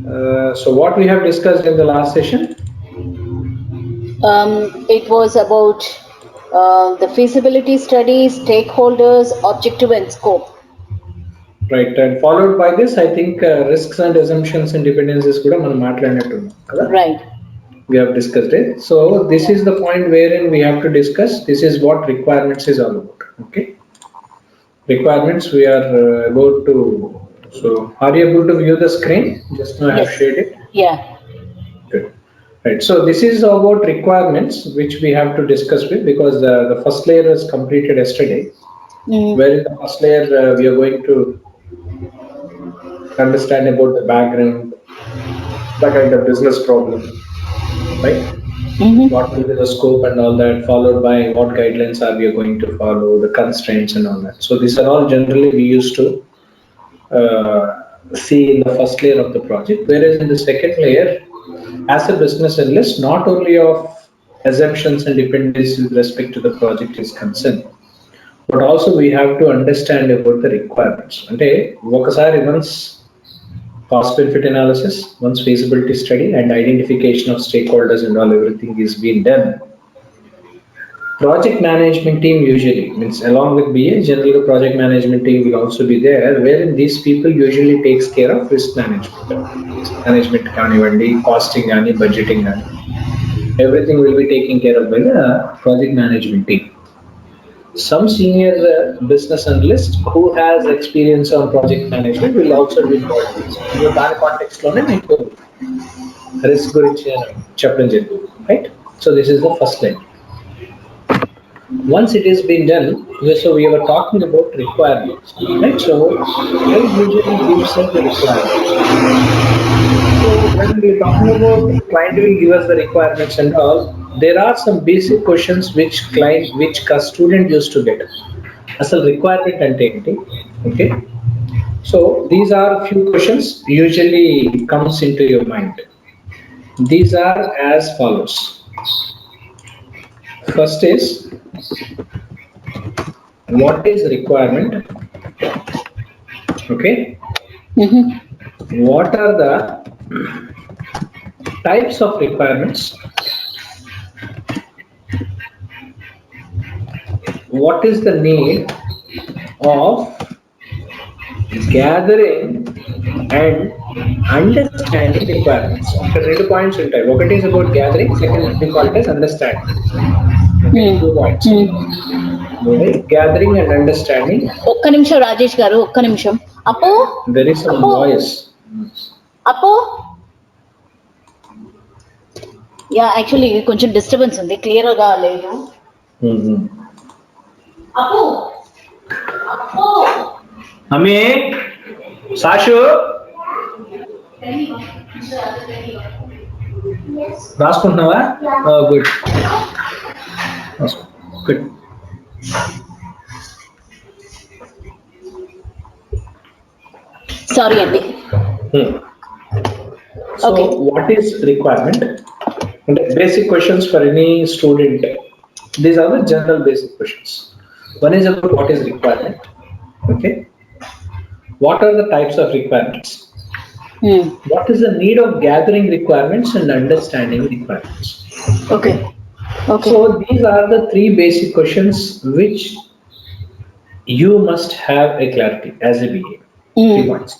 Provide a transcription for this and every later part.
So what we have discussed in the last session? It was about the feasibility study, stakeholders, objective and scope. Right, and followed by this, I think risks and assumptions and dependencies kuda manam maatladinattunnam kada. Right. We have discussed it. So this is the point wherein we have to discuss. This is what requirements is all about. Okay, requirements we are about to. So are you able to view the screen? Just now I have Yes. shared it. Yeah. Good. Right. So this is about requirements which we have to discuss with, because the first layer was completed yesterday. Where in the first layer we are going to understand about the background, the kind of business problem, right? What will be the scope and all that, followed by what guidelines are we going to follow, the constraints and all that. So these are all generally we used to see in the first layer of the project, whereas in the second layer, as a business analyst, not only of assumptions and dependencies with respect to the project is concerned, but also we have to understand about the requirements. అంటే ఒకసారి once cost benefit analysis, once feasibility study and identification of stakeholders and all everything is being done, project management team usually means along with BA, generally project management team will also be there, wherein these people usually takes care of risk management కానివ్వండి, costing కానీ, budgeting కానీ, everything will be taken care of by the project management team. Some senior business analyst who has experience on project management will also be involved in this. So that context లోనే మీకు risk గురించి చెప్పడం జరిగింది, right? So this is the first line. Once it is been done, so we were talking about requirements, right? So client usually gives us the requirements. So when we are talking about client will give us the requirements and all, there are some basic questions which student used to get. అసలు requirement అంటే ఏంటి? Okay, so these are few questions usually comes in to your mind. These are as follows. First is what is requirement? Okay, what are the types of requirements? What is the need of gathering and understanding requirements? ఇక్కడ 2 points ఉంటాయి. ఒకటి is about gathering, second we call it as understanding. Okay, 2 points. Gathering and understanding. ఒక్క నిమిషం రాజేష్ గారు, ఒక్క నిమిషం. అప్పు, there is some voice. అప్పు, యా యాక్చువల్లీ కొంచెం డిస్టర్బెన్స్ ఉంది, క్లియర్ గా లేదు. అప్పు, అప్పు, అమ్మే, సాషు రాసుకుంటున్నావా? Good good. సారీ అండి. So what is requirement? Basic questions for any student. These are the general basic questions. One is about what is requirement. Okay, what are the types of requirements? What is the need of gathering requirements and understanding requirements? Okay. So these are the 3 basic questions which you must have a clarity as a BA. 3 points.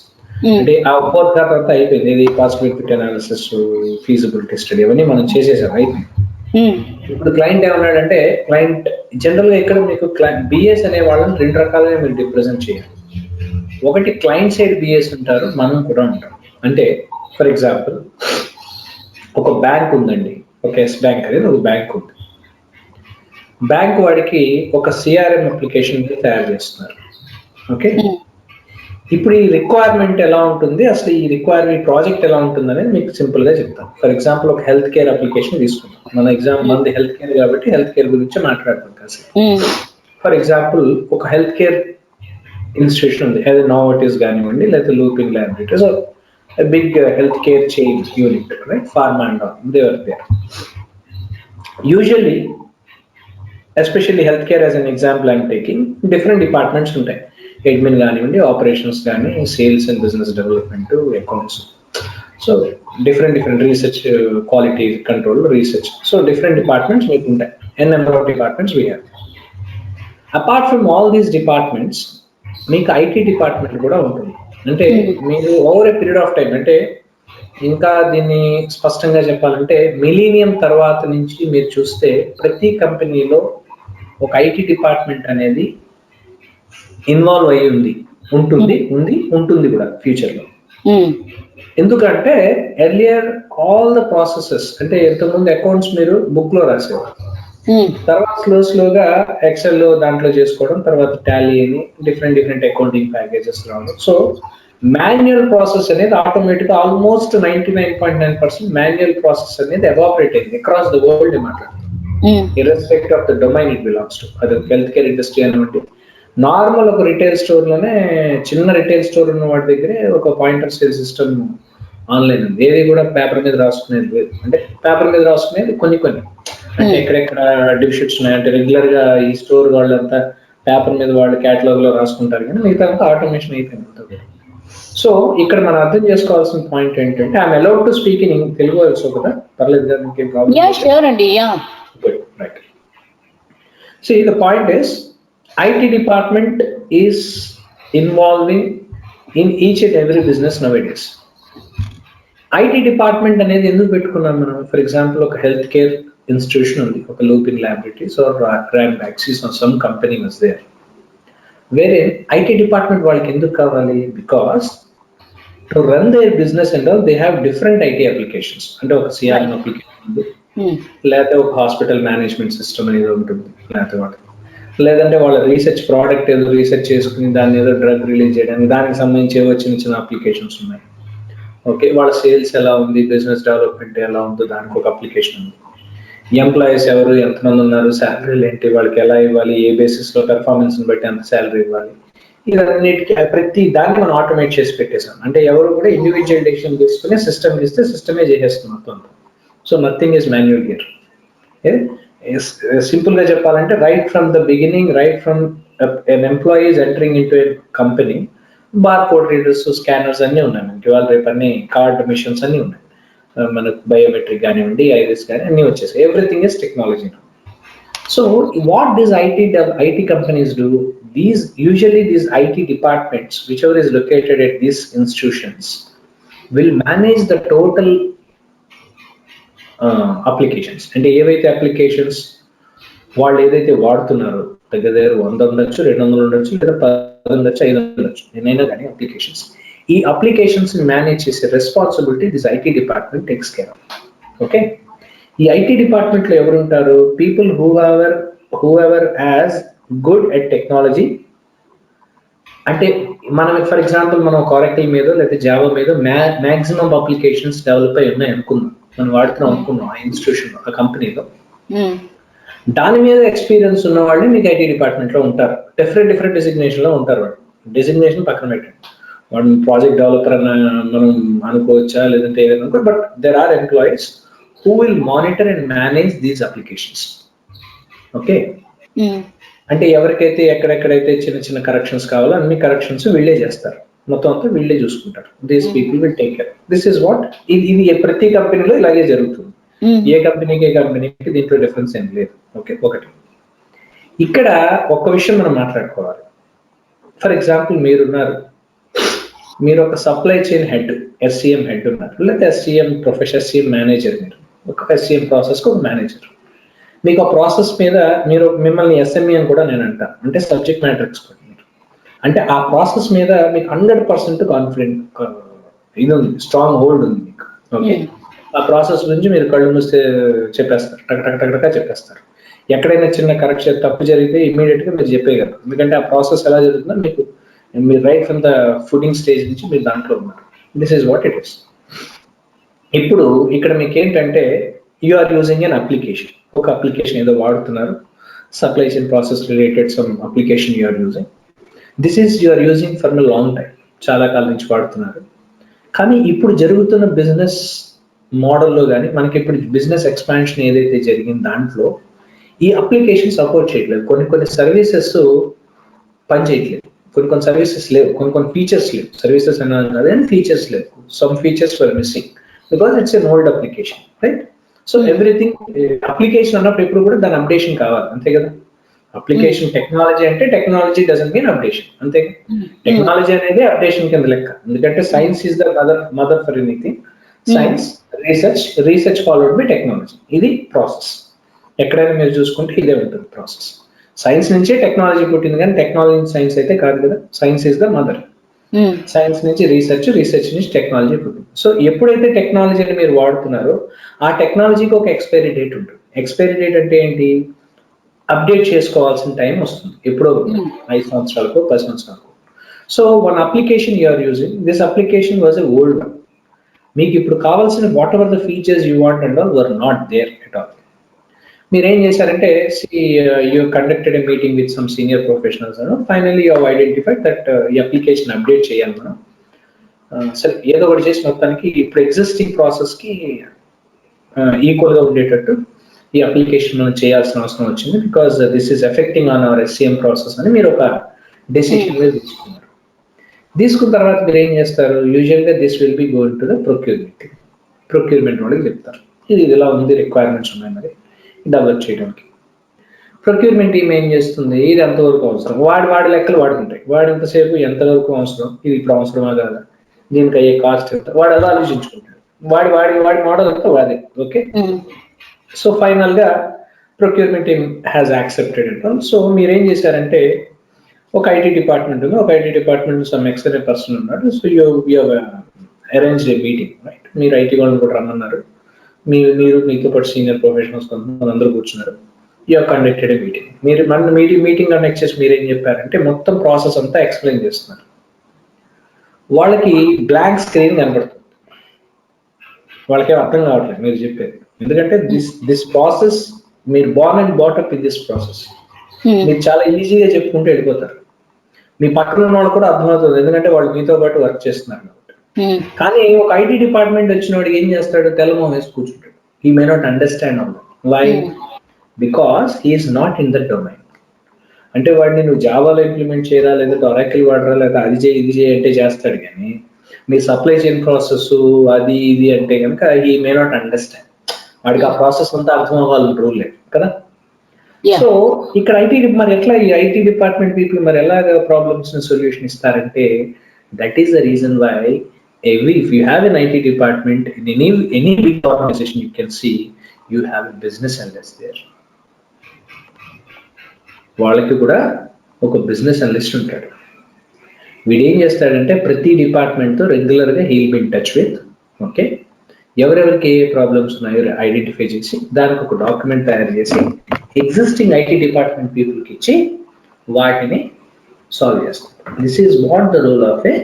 అంటే ఆ fourth తర్వాత అయిపోయింది. ఇది cost benefit analysis, feasibility study అవన్నీ మనం చేసేసాం, అయిపోయింది. ఇప్పుడు క్లయింట్ ఏమన్నాడంటే, క్లయింట్ జనరల్ గా ఇక్కడ మీకు బిఎస్ అనే వాళ్ళని 2 రకాలుగా మీరు రిప్రజెంట్ చేయాలి. ఒకటి క్లయింట్ సైడ్ బిఎస్ ఉంటారు, మనం కూడా ఉంటాం. అంటే ఫర్ ఎగ్జాంపుల్ ఒక బ్యాంక్ ఉందండి, ఒక ఎస్ బ్యాంక్ అనేది ఒక బ్యాంక్ ఉంది. బ్యాంక్ వాడికి ఒక సిఆర్ఎం అప్లికేషన్ తయారు చేస్తున్నారు. ఓకే, ఇప్పుడు ఈ రిక్వైర్మెంట్ ఎలా ఉంటుంది, అసలు ఈ రిక్వైర్మెంట్ ప్రాజెక్ట్ ఎలా ఉంటుంది అనేది మీకు సింపుల్ గా చెప్తాను. ఫర్ ఎగ్జాంపుల్ ఒక హెల్త్ కేర్ అప్లికేషన్ తీసుకుంటాం. మనది హెల్త్ కేర్ కాబట్టి హెల్త్ కేర్ గురించి మాట్లాడతాం కాసేపు. ఫర్ ఎగ్జాంపుల్ ఒక హెల్త్ కేర్ ఇన్స్టిట్యూషన్ ఉంది, అది నోవాటిస్ కానివ్వండి, లేకపోతే Lupin laboratories, big health care chain unit, right, pharma and all, they are there. Usually especially health care as an example I'm taking, different departments ఉంటాయి. Admin కానివ్వండి, operations కానీ, sales and business development, accounts. So different research, quality control research. So different departments మీకు ఉంటాయి. n number of departments we have. Apart from all these departments మీకు IT department కూడా ఉంటుంది. అంటే మీరు over a period of time, అంటే ఇంకా దీన్ని స్పష్టంగా చెప్పాలంటే మిలీనియం తర్వాత నుంచి మీరు చూస్తే ప్రతి కంపెనీలో ఒక ఐటీ డిపార్ట్మెంట్ అనేది ఇన్వాల్వ్ అయ్యి ఉంటుంది కూడా ఫ్యూచర్లో. ఎందుకంటే ఎర్లియర్ ఆల్ ద ప్రాసెసెస్, అంటే ఇంతకుముందు అకౌంట్స్ మీరు బుక్ లో రాసేవారు, తర్వాత స్లోగా ఎక్సెల్ లో దాంట్లో చేసుకోవడం, తర్వాత టాలీ అని డిఫరెంట్ అకౌంటింగ్ ప్యాకేజెస్ రావడం. సో మాన్యువల్ ప్రాసెస్ అనేది ఆటోమేటిక్ ఆల్మోస్ట్ 99.9% మాన్యువల్ ప్రాసెస్ అనేది ఎవాపరేట్ అయింది అక్రాస్ ద వరల్డ్ మాట్లాడుతుంది. Irrespective of the domain it belongs to, అది హెల్త్ కేర్ ఇండస్ట్రీ అనివ్వండి, నార్మల్ ఒక రిటైల్ స్టోర్ లోనే చిన్న రిటైల్ స్టోర్ ఉన్న వాటి దగ్గరే ఒక point of sale system online ఉంది. ఏది కూడా పేపర్ మీద రాసుకునేది లేదు. అంటే పేపర్ మీద రాసుకునేది కొన్ని అంటే ఎక్కడెక్కడ డివిషన్స్ ఉన్నాయి, అంటే రెగ్యులర్ గా ఈ స్టోర్ వాళ్ళంతా పేపర్ మీద వాళ్ళు క్యాటలాగ్ లో రాసుకుంటారు, కానీ మిగతా అంతా ఆటోమేషన్ అయిపోయింది. సో ఇక్కడ మనం అర్థం చేసుకోవాల్సిన పాయింట్ ఏంటంటే I'm allowed to speak in Telugu also కదా, పర్లేదు కదా, మీకేం problem? Right. See, the point is IT department is involving in each and every business nowadays. IT department అనేది ఎందుకు పెట్టుకున్నాం మనం? ఫర్ ఎగ్జాంపుల్ ఒక హెల్త్ కేర్ ఇన్స్టిట్యూషన్ ఉంది, ఒక లూపిన్ ల్యాబొరేటరీస్ ఆర్ ర్యామ్ vaccines or some company was there, వేరే IT department వాళ్ళకి ఎందుకు కావాలి? Because to run their business and all they have different IT applications. అంటే ఒక సిఆర్ఎం అప్లికేషన్ ఉంది, లేకపోతే ఒక హాస్పిటల్ మేనేజ్మెంట్ సిస్టమ్ అనేది ఉంటుంది, లేదంటే వాళ్ళ రీసెర్చ్ ప్రోడక్ట్ ఏదో రీసెర్చ్ చేసుకుని దాన్ని ఏదో డ్రగ్ రిలీజ్ చేయడానికి దానికి సంబంధించి ఏవో చిన్న అప్లికేషన్స్ ఉన్నాయి. ఓకే, వాళ్ళ సేల్స్ ఎలా ఉంది, బిజినెస్ డెవలప్మెంట్ ఎలా ఉందో దానికి ఒక అప్లికేషన్ ఉంది. ఎంప్లాయీస్ ఎవరు, ఎంతమంది ఉన్నారు, శాలరీలు ఏంటి, వాళ్ళకి ఎలా ఇవ్వాలి, ఏ బేసిస్ లో పెర్ఫార్మెన్స్ బట్టి ఎంత శాలరీ ఇవ్వాలి, ఇవన్నిటికీ ప్రతి దానికి మనం ఆటోమేట్ చేసి పెట్టేసాం. అంటే ఎవరు కూడా ఇండివిజువల్ డెసిషన్ తీసుకుని సిస్టమ్ ఇస్తే సిస్టమే చేసేస్తుంది మొత్తం. So nothing is manual here. Simple గా చెప్పాలంటే right from the beginning, right from an employees entering in to a company, bar code readers, scanners అన్నీ ఉన్నాయి మనకి. ఇవాళ రేపు అన్ని కార్డ్ మిషన్స్ అన్నీ ఉన్నాయి మనకు, బయోమెట్రిక్ కానివ్వండి, ఐరిస్ కానీ అన్నీ వచ్చేసాయి. Everything is technology. So what does IT companies do? Usually these IT departments, whichever is located at these institutions, will manage the total applications. అంటే ఏవైతే అప్లికేషన్స్ వాళ్ళు ఏదైతే వాడుతున్నారో, దగ్గర 100 ఉండొచ్చు, 200 ఉండొచ్చు, లేదా 10 ఉండొచ్చు, 5 ఉండొచ్చు, నేనైనా కానీ అప్లికేషన్స్, ఈ అప్లికేషన్స్ మేనేజ్ చేసే responsibility this IT department takes care of. Okay, ఈ ఐటీ డిపార్ట్మెంట్ లో ఎవరు ఉంటారు? People who ever as good at technology. అంటే మనం ఫర్ ఎగ్జాంపుల్ మనం ఆరాకిల్ మీద లేదా జావా మీద మ్యాక్సిమం అప్లికేషన్స్ డెవలప్ అయి ఉన్నాయి అనుకుందాం, మనం వాడుతున్నాం అనుకున్నాం ఆ ఇన్స్టిట్యూషన్ ఆ కంపెనీలో. దాని మీద ఎక్స్పీరియన్స్ ఉన్న వాళ్ళని మీకు ఐటీ డిపార్ట్మెంట్ లో ఉంటారు. డిఫరెంట్ డెసిగ్నేషన్ లో ఉంటారు. వాళ్ళు డెసిగ్నేషన్ పక్కన పెట్టండి, వాడు ప్రాజెక్ట్ డెవలపర్ అని మనం అనుకోవచ్చా, లేదంటే ఏదైనా అనుకో, but there are employees who will monitor and manage these applications. Okay, అంటే ఎవరికైతే ఎక్కడెక్కడైతే చిన్న కరెక్షన్స్ కావాలో అన్ని కరెక్షన్స్ వీళ్ళే చేస్తారు, మొత్తం అంతా వీళ్ళే చూసుకుంటారు. These people will take care. This is what ఇది ప్రతి కంపెనీలో ఇలాగే జరుగుతుంది. ఏ కంపెనీకి దీంట్లో డిఫరెన్స్ ఏం లేదు. ఓకే, ఒకటి ఇక్కడ ఒక్క విషయం మనం మాట్లాడుకోవాలి. ఫర్ ఎగ్జాంపుల్ మీరు ఒక supply chain head, SCM head ఉన్నారు, లేకపోతే ఎస్సీఎం మేనేజర్, మీరు ఒక ఎస్సీఎం ప్రాసెస్ కు ఒక మేనేజర్. మీకు ఆ ప్రాసెస్ మీద మిమ్మల్ని ఎస్ఎంఈ అని కూడా నేను అంటాను, అంటే సబ్జెక్ట్ మ్యాటర్ ఎక్స్పర్ట్. అంటే ఆ ప్రాసెస్ మీద మీకు 100% కాన్ఫిడెంట్ ఇది ఉంది, స్ట్రాంగ్ హోల్డ్ ఉంది మీకు. ఓకే, ఆ ప్రాసెస్ గురించి మీరు కళ్ళు మూస్తే చెప్పేస్తారు, టక్ చెప్పేస్తారు. ఎక్కడైనా చిన్న కరెక్షన్ తప్పు జరిగితే ఇమీడియట్ గా మీరు చెప్పేయగలరు, ఎందుకంటే ఆ ప్రాసెస్ ఎలా జరుగుతుందో మీరు right from the funding stage నుంచి మీరు దాంట్లో ఉన్నారు. This is what it is. ఇప్పుడు ఇక్కడ మీకు ఏంటంటే you are using an application, ఒక అప్లికేషన్ ఏదో వాడుతున్నారు, supply chain process related some application you are using. This is you are using for a long time, చాలా కాలం నుంచి వాడుతున్నారు. కానీ ఇప్పుడు జరుగుతున్న బిజినెస్ మోడల్లో కానీ మనకి ఇప్పుడు బిజినెస్ ఎక్స్పాన్షన్ ఏదైతే జరిగింది దాంట్లో ఈ అప్లికేషన్ సపోర్ట్ చేయట్లేదు. కొన్ని సర్వీసెస్ పనిచేయట్లేదు, కొన్ని సర్వీసెస్ లేవు, కొన్ని ఫీచర్స్ లేవు. సర్వీసెస్ అన్నా కాదు, ఫీచర్స్ లేవు. some features were missing because it's an old application, right? So everything application అన్నప్పుడు ఎప్పుడు కూడా దాని అప్డేషన్ కావాలి, అంతే కదా. అప్లికేషన్ టెక్నాలజీ అంటే టెక్నాలజీ డజంట్ మీన్ అప్డేషన్, అంతే. టెక్నాలజీ అనేది అప్డేషన్ కింద లెక్క, ఎందుకంటే science is the mother for anything. Science, research followed by technology, ఇది ప్రాసెస్. ఎక్కడైనా మీరు చూసుకుంటే ఇదే ఉంటుంది ప్రాసెస్. సైన్స్ నుంచే టెక్నాలజీ పుట్టింది, కానీ టెక్నాలజీ సైన్స్ అయితే కాదు కదా. Science is the mother. Science నుంచి రీసెర్చ్ నుంచి టెక్నాలజీ పుట్టింది. సో ఎప్పుడైతే టెక్నాలజీని మీరు వాడుతున్నారో ఆ టెక్నాలజీకి ఒక ఎక్స్పైరీ డేట్ ఉంటుంది. ఎక్స్పైరీ డేట్ అంటే ఏంటి? అప్డేట్ చేసుకోవాల్సిన టైం వస్తుంది, ఎప్పుడో 5 సంవత్సరాలకు 10 సంవత్సరాలకు. So one application you are using, this application was a old one. మీకు ఇప్పుడు కావాల్సిన whatever the features you want and all were not there at all. మీరు ఏం చేశారంటే, you conducted a meeting with some senior professionals, finally you identified that ఈ application update చేయాలి మనం. సరే, ఏదో ఒకటి చేసి మొత్తానికి ఇప్పుడు ఎగ్జిస్టింగ్ ప్రాసెస్కి ఈక్వల్గా ఉండేటట్టు ఈ అప్లికేషన్ మనం చేయాల్సిన అవసరం వచ్చింది, because this is affecting on hour SCM process అని మీరు ఒక డెసిషన్ మీద తీసుకున్నారు. తీసుకున్న తర్వాత మీరు ఏం చేస్తారు? యూజువల్గా this will be going to the procurement వాళ్ళకి చెప్తారు, ఇది ఇలా ఉంది, రిక్వైర్మెంట్స్ ఉన్నాయి, మరి డెవలప్ చేయడానికి. ప్రొక్యూర్మెంట్ టీమ్ ఏం చేస్తుంది? ఇది ఎంతవరకు అవసరం, వాడి లెక్కలు వాడుకుంటాయి. వాడు ఎంతసేపు ఎంతవరకు అవసరం, ఇది ఇప్పుడు అవసరమా కాదా, దీనికి అయ్యే కాస్ట్ ఎంత, వాడు అలా ఆలోచించుకుంటాడు. వాడి మోడల్ అంతా వాడే. ఓకే, సో ఫైనల్ గా procurement team has accepted it. So మీరేం చేశారంటే, ఒక ఐటీ డిపార్ట్మెంట్ ఉంది, ఒక IT department some external person ఉన్నాడు. So you arrange a meeting, right? మీరు ఐటీ వాళ్ళని కూడా రమ్మన్నారు, మీరు మీతో పాటు సీనియర్ ప్రొఫెషనల్స్ కొంతమంది అందరూ కూర్చున్నారు. You conducted a meeting. Meeting conduct చేసి మీరేం చెప్పారంటే, మొత్తం ప్రాసెస్ అంతా ఎక్స్ప్లెయిన్ చేస్తున్నారు. వాళ్ళకి బ్లాంక్ స్క్రీన్ కనబడుతుంది, వాళ్ళకేం అర్థం కావట్లేదు మీరు చెప్పేది. ఎందుకంటే దిస్ ప్రాసెస్, మీరు born and బాటప్ in this process. మీరు చాలా ఈజీగా చెప్పుకుంటూ వెళ్ళిపోతారు, మీ పక్కన ఉన్న వాళ్ళు కూడా అర్థమవుతుంది, ఎందుకంటే వాళ్ళు మీతో పాటు వర్క్ చేస్తున్నారు కాబట్టి. కానీ ఒక ఐటీ డిపార్ట్మెంట్ వచ్చిన వాడు ఏం చేస్తాడు? తెల్లమో వేసి కూర్చుంటాడు. He may not understand all that. Why? Because he's not in that domain. అంటే వాడిని నువ్వు జావాలో ఇంప్లిమెంట్ చేయరా, లేకపోతే ఒరాకిల్ వాడరా, లేదా అది చేయి ఇది చేయి అంటే చేస్తాడు, కానీ మీ సప్లై చైన్ ప్రాసెస్ అది ఇది అంటే కనుక హీ మే నాట్ అండర్స్టాండ్. వాడికి ఆ ప్రాసెస్ అంతా అర్థం అవ్వాలని రూల్ లేదు కదా. సో ఇక్కడ మరి ఎట్లా ఈ ఐటీ డిపార్ట్మెంట్ పీపుల్ మరి ఎలాగ ప్రాబ్లమ్స్ సొల్యూషన్ ఇస్తారంటే, that is the reason why if you have an IT department in any big organization, you can see you have a business analyst there. వాళ్ళకి కూడా ఒక బిజినెస్ అనలిస్ట్ ఉంటాడు. వీడు ఏం చేస్తాడంటే, ప్రతి డిపార్ట్మెంట్తో రెగ్యులర్గా he'll be in touch with. Okay, ఎవరెవరికి ఏ ప్రాబ్లమ్స్ ఉన్నాయో ఐడెంటిఫై చేసి దానికి ఒక డాక్యుమెంట్ తయారు చేసి ఎగ్జిస్టింగ్ ఐటీ డిపార్ట్మెంట్ పీపుల్కి ఇచ్చి వాటిని సాల్వ్ చేస్తాం. This is what the role of a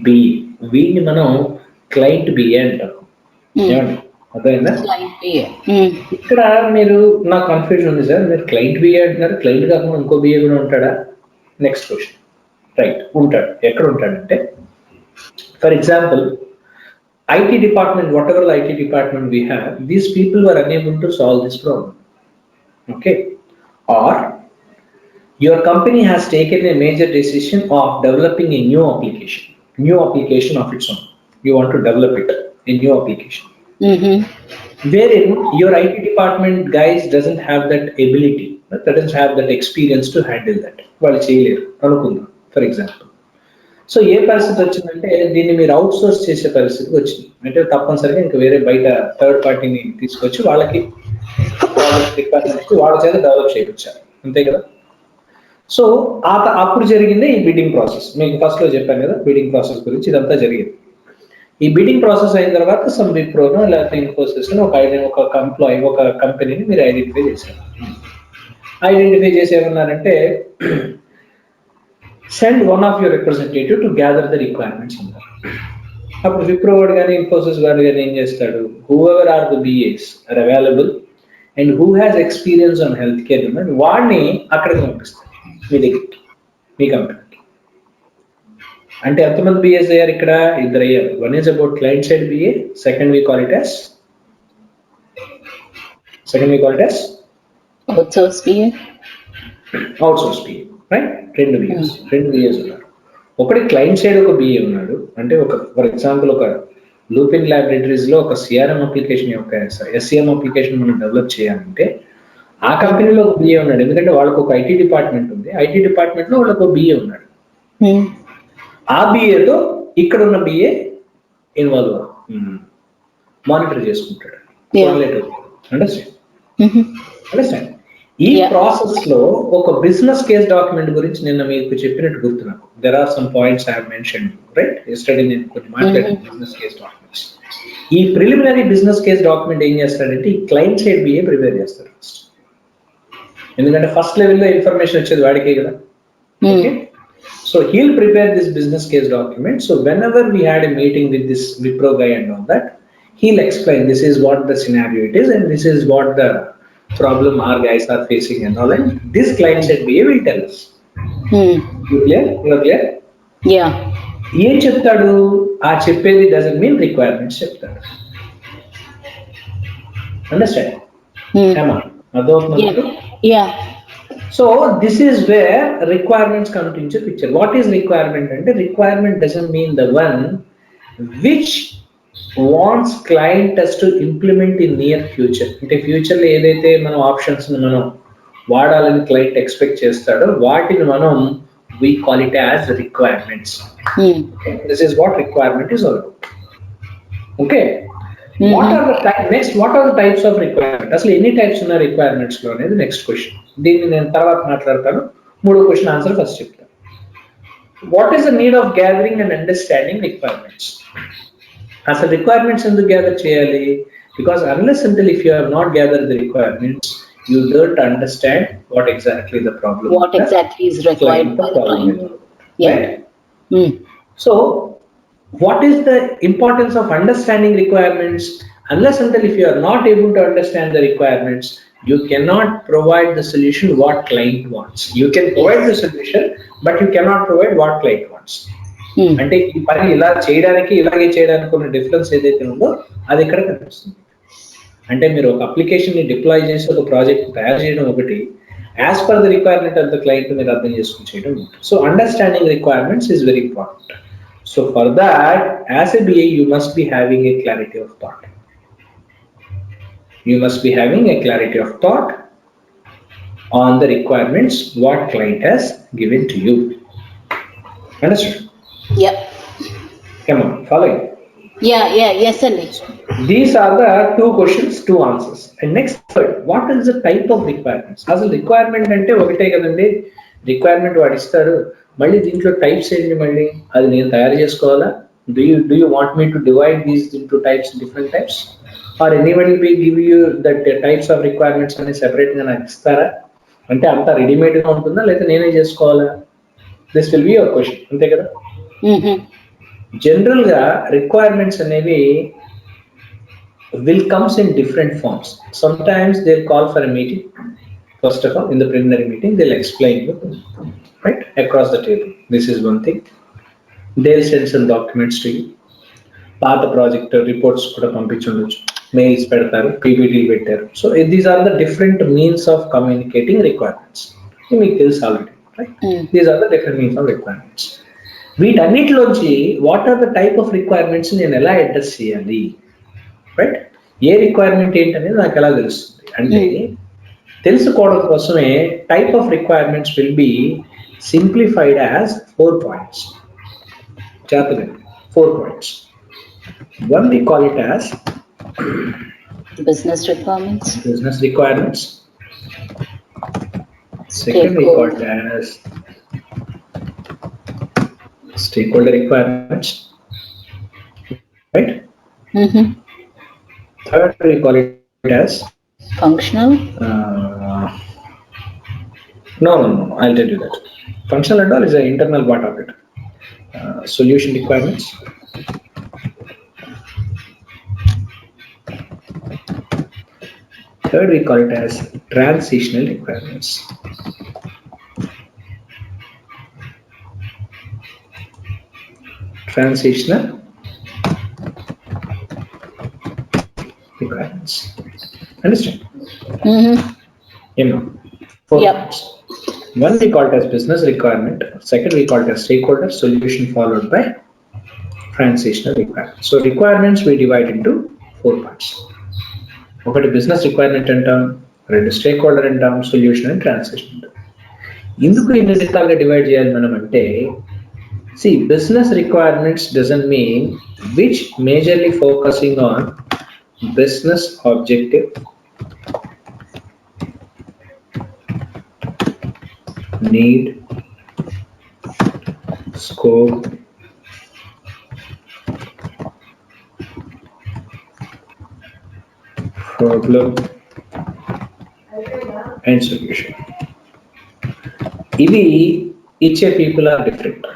BE. వీటిని మనం క్లయింట్ బిఏ అంటాం. ఏమండి, అర్థమైందా? ఇక్కడ మీరు నాకు కన్ఫ్యూజన్ ఉంది సార్, మీరు క్లయింట్ బిఏ అంటున్నారు, క్లయింట్ కాకుండా ఇంకో బిఏ కూడా ఉంటాడా? Next question. రైట్, ఉంటాడు. ఎక్కడ ఉంటాడంటే, for example IT department, whatever the IT department we have, these people were unable to solve this problem. Okay, or your company has taken a major decision of developing a new application of its own. You want to develop it, a new application, wherein your IT department guys doesn't have that ability, doesn't have that experience to handle that. వాళ్ళు చేయలేరు అనుకుందాం, for example. So ఏ పరిస్థితి వచ్చిందంటే, దీన్ని మీరు out source చేసే పరిస్థితి వచ్చింది. అంటే తప్పనిసరిగా ఇంకా వేరే బయట థర్డ్ పార్టీని తీసుకొచ్చి వాళ్ళకి వాళ్ళ చేత డెవలప్ చేయించారు, అంతే కదా. సో అప్పుడు జరిగిందే ఈ బిడ్డింగ్ ప్రాసెస్. మీకు ఫస్ట్ లో చెప్పాను కదా బిడ్డింగ్ ప్రాసెస్ గురించి, ఇదంతా జరిగింది. ఈ బిడ్డింగ్ ప్రాసెస్ అయిన తర్వాత సమ్ విప్రోనో లేకపోతే ఇన్ఫోసిస్ ఒక ఎంప్లాయీ, ఒక కంపెనీని మీరు ఐడెంటిఫై చేశారు. ఐడెంటిఫై చేసి ఏమన్నారంటే, send one of your representative to gather the requirements in that. అప్పుడు విప్రో వాడు కానీ ఇన్ఫోసిస్ వాడు కానీ ఏం చేస్తాడు? whoever are the BAs are available and who has experience on healthcare domain, వాడిని అక్కడికి పంపిస్తాడు మీ దగ్గరికి, మీ కంపెనీకి. అంటే ఎంతమంది బిఏస్ అయ్యారు ఇక్కడ? ఇద్దరు అయ్యారు. One is about client side BA, second we call it as outsource BA, right? రెండు బిఏస్ ఉన్నారు. ఒకటి క్లయింట్ సైడ్ ఒక బిఏ ఉన్నాడు, అంటే ఒక ఫర్ ఎగ్జాంపుల్ ఒక లూపిన్ ల్యాబొరేటరీస్ లో ఒక సిఆర్ఎం అప్లికేషన్ యొక్క ఎస్సిఎం అప్లికేషన్ మనం డెవలప్ చేయాలంటే ఆ కంపెనీలో ఒక బిఏ ఉన్నాడు, ఎందుకంటే వాళ్ళకు ఒక ఐటీ డిపార్ట్మెంట్ ఉంది, ఐటీ డిపార్ట్మెంట్ లో వాళ్ళకు ఒక బిఏ ఉన్నాడు. ఆ బిఏతో ఇక్కడ ఉన్న బిఏ ఇన్వాల్వ్ మానిటర్ చేసుకుంటాడు. అండర్స్టాండ్? ఈ ప్రాసెస్ లో ఒక బిజినెస్ కేస్ డాక్యుమెంట్ గురించి నిన్న మీకు చెప్పినట్టు గుర్తు నాకు. There are some points I have mention, right? Yesterday నేను కొన్ని మాట్లాడాను బిజినెస్ కేస్ డాక్యుమెంట్స్. ఈ ప్రిలిమినరీ బిజినెస్ కేస్ డాక్యుమెంట్ ఏం చేస్తాడంటే ఈ క్లయింట్ సైడ్ బిఏ ప్రిపేర్ చేస్తారు ఫస్ట్, ఎందుకంటే ఫస్ట్ లెవెల్లో ఇన్ఫర్మేషన్ వచ్చేది వాడికే కదా. Okay, so he'll prepare this business case document. So whenever we had a meeting with this Wipro guy and all that, he'll explain this is what the scenario it is and this is what the problem our guys are facing and all, and this client said BA will tell us. You clear? You are clear? Yeah. ఏం చెప్తాడు? ఆ చెప్పేది doesn't mean requirements చెప్తాడు. Understand? అర్థమవుతుంది? Yeah. So this is where requirements come into picture. What is requirement? And the requirement doesn't mean the one which wants client us to implement in near future. అంటే future లో ఏదైతే మనం options మనం వాడాలని client expect చేస్తాడో వాటిని మనం we call it as requirements. This is what requirement is all about. Okay. What are the next? What are the types of requirement? అసలు ఎన్ని టైప్స్ ఉన్న రిక్వైర్మెంట్స్ లో అనేది నెక్స్ట్ క్వశ్చన్. దీన్ని నేను తర్వాత మాట్లాడతాను. మూడో క్వశ్చన్ ఆన్సర్ ఫస్ట్ చెప్తాను. What is the need of gathering and understanding requirements? అసలు రిక్వైర్మెంట్స్ ఎందుకు గ్యాదర్ చేయాలి? Because unless until if you have not gather the requirements you don't understand what exactly the problem is. What exactly is required by the client. Yeah. Right? So what is the importance of understanding requirements? Unless until if you are not able to understand the requirements, you cannot provide the solution what client wants. You can provide the solution, but you cannot provide what client wants. అంటే ఈ పని ఇలా చేయడానికి ఇలాగే చేయడానికి ఉన్న difference ఏదైతే ఉందో అది ఇక్కడ కనిపిస్తుంది. అంటే మీరు ఒక అప్లికేషన్ ని డిప్లాయ్ చేసి ఒక ప్రాజెక్ట్ తయారు చేయడం ఒకటి, as per the requirement of the client మీరు అర్థం చేసుకుని చేయడం ఒకటి. So understanding requirements is very important. So for that, as a BA, you must be having a clarity of thought. You must be having a clarity of thought on the requirements what client has given to you. Understood? Yep. Come on, following. Yes, Andy. These are the two questions, two answers. And next, third, what is the type of requirements? As a requirement ante ఒకటే కదండి, requirement వాడు ఇస్తాడు, మళ్ళీ దీంట్లో types ఏంటి, మళ్ళీ అది నేను తయారు చేసుకోవాలా? Do you want me to divide these into types, different types, or anybody will give you that types of requirements అని సెపరేట్ గా నాకు ఇస్తారా? అంటే అంతా రెడీమేడ్ గా ఉంటుందా లేదా నేనే చేసుకోవాలా? This will be your question, అంతే కదా? జనరల్ గా రిక్వైర్మెంట్స్ అనేవి will comes in different forms. Sometimes they'll call for a meeting. First of all, in the preliminary meeting, they'll explain you, right, across the table. This is one thing. They'll send some documents to you. Path project reports kuda pampichundochu, mails pedtaru, PPTs pettaru. So these are the different means of communicating requirements. You make this already, right? These are the different means of requirements. వీటన్నిటిలోంచి what are the type of requirements నేను ఎలా address చేయాలి, right? ఏ requirement ఏంటనేది నాకు ఎలా తెలుస్తుంది అంటే తెలుసుకోవడం కోసమే type of requirements will be simplified as 4 points. జాగ్రత్తగా 4 points. One we call it as business requirements. Second we call it as stakeholder requirements, right? Third we call it as functional. No, I'll tell you that. Functional and all is an internal part of it. Solution requirements. Third we call it as transitional requirements. Transitional requirements. Understand? You know, 4 points. One we call it as business requirement. Second we call it as stakeholder solution followed by transitional requirements. So requirements we divide into 4 parts. ఒకటి business requirement అంటాం, రెండు stake holder అంటాం, solution and transaction అంటాం. ఎందుకు ఇన్ని రకాలుగా divide చేయాలి మనం అంటే, see business requirements doesn't mean which majorly focusing on business objective, need, scope, problem and solution. ఇవి ఇచ్చే పీపుల్ ఆర్ డిఫరెంట్.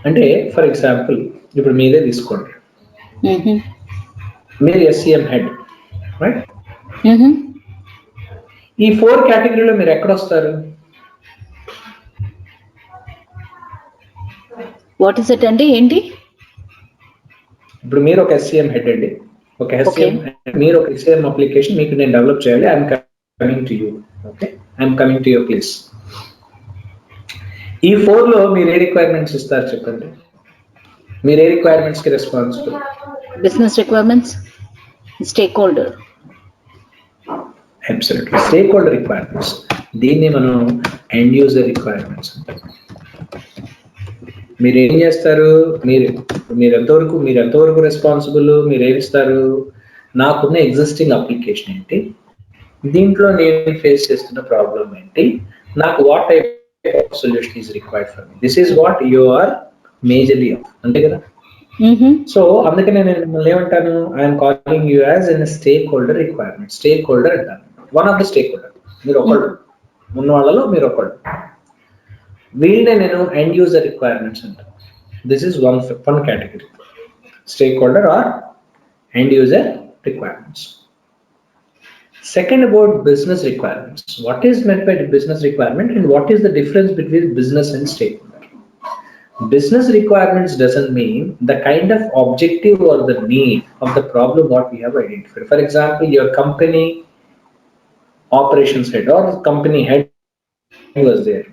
అంటే ఫర్ ఎగ్జాంపుల్ ఇప్పుడు మీరే తీసుకోండి, మీరు ఎస్సీఎం హెడ్, రైట్? ఈ 4 కేటగిరీలో మీరు ఎక్కడ వస్తారు? వాట్ ఇస్ ఇట్ అండి? ఏంటి? ఇప్పుడు మీరు ఒక ఎస్సీఎం హెడ్ అండి, ఒక ఎస్సీఎం, మీరు ఒక ఎస్సీఎం అప్లికేషన్ మీకు నేను డెవలప్ చేయాలి. I'm coming to you, okay, I'm coming to your place. ఈ 4లో మీరు ఏ రిక్వైర్మెంట్స్ ఇస్తారు చెప్పండి? మీరు ఏ రిక్వైర్మెంట్స్ కి responsible? Business requirements, stake holder. Absolutely, stake holder requirements. దీన్ని మనం ఎండ్ యూజర్ రిక్వైర్మెంట్స్ అంటాం. మీరు ఏం చేస్తారు? మీరు ఎంతవరకు రెస్పాన్సిబుల్? మీరు ఏమి ఇస్తారు? నాకున్న ఎగ్జిస్టింగ్ అప్లికేషన్ ఏంటి, దీంట్లో నేను ఫేస్ చేస్తున్న ప్రాబ్లం ఏంటి, నాకు what type of solution is required for me, this is what you are majorly of, అంతే కదా? సో అందుకనే నేను మిమ్మల్ని ఏమంటాను, I'm calling you as an stakeholder requirement. Stakeholder అంటాను, one of the stakeholder. మీరు ఒకళ్ళు ఉన్న వాళ్ళలో మీరు ఒకళ్ళు. వీళ్ళనే నేను ఎండ్ యూజర్ రిక్వైర్మెంట్స్ అంటాను. This is one category, stakeholder or end user requirements. Second, about business requirements. What is meant by the business requirement and what is the difference between business and stakeholder? Business requirements doesn't mean the kind of objective or the need of the problem what we have identified. For example, your company operations head or company head was there.